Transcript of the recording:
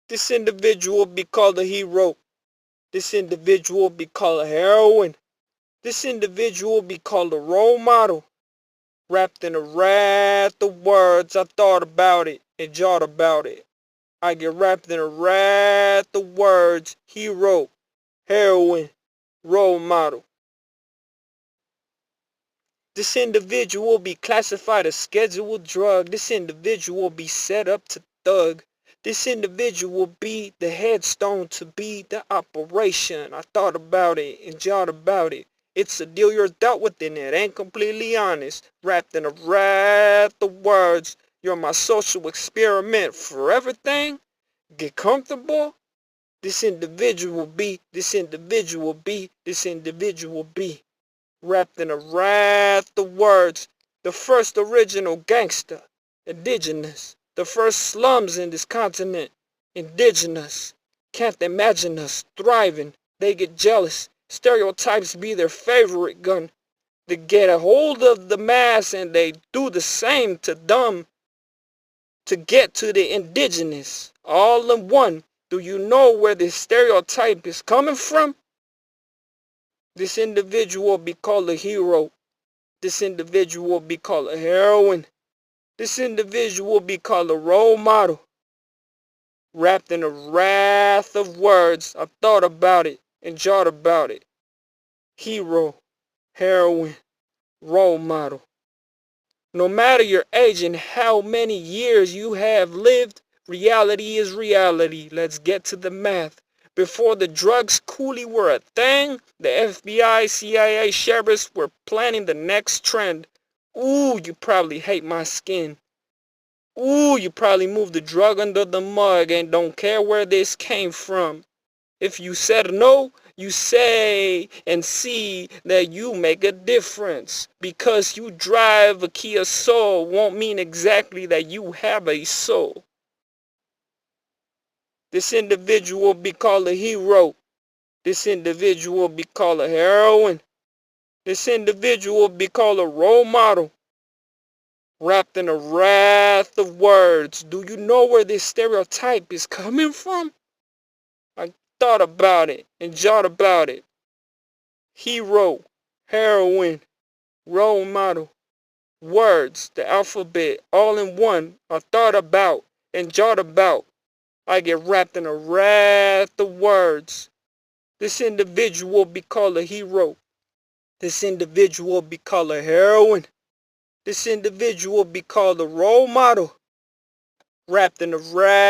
This individual be called a hero. This individual be called a heroine. This individual be called a role model. Wrapped in a raft of words, I thought about it and jawed about it. I get wrapped in a raft of words. Hero, heroine, role model. This individual be classified as scheduled drug. This individual be set up to thug. This individual be the headstone to be the operation. I thought about it and jawed about it. It's a deal you're dealt with and it ain't completely honest. Wrapped in a raft of words. You're my social experiment for everything. Get comfortable. This individual be, this individual be, this individual be. Wrapped in a raft of words. The first original gangster. Indigenous. The first slums in this continent. Indigenous. Can't imagine us thriving. They get jealous. Stereotypes be their favorite gun. They get a hold of the mass and they do the same to them to get to the indigenous. All in one. Do you know where this stereotype is coming from? This individual be called a hero. This individual be called a heroine. This individual be called a role model. Wrapped in a wrath of words, I thought about it and jawed about it. Hero, heroine, role model. No matter your age and how many years you have lived, reality is reality. Let's get to the math. Before the drugs coolie were a thing, the FBI, CIA, sheriffs were planning the next trend. Ooh, you probably hate my skin. Ooh, you probably moved the drug under the mug and don't care where this came from. If you said no, you say and see that you make a difference. Because you drive a Kia Soul won't mean exactly that you have a soul. This individual be called a hero. This individual be called a heroine. This individual be called a role model. Wrapped in a wrath of words. Do you know where this stereotype is coming from? I thought about it and jawed about it. Hero, heroine, role model. Words, the alphabet, all in one. I thought about and jawed about. I get wrapped in a wrath of words. This individual be called a hero. This individual be called a heroine. This individual be called a role model. Wrapped in a wrath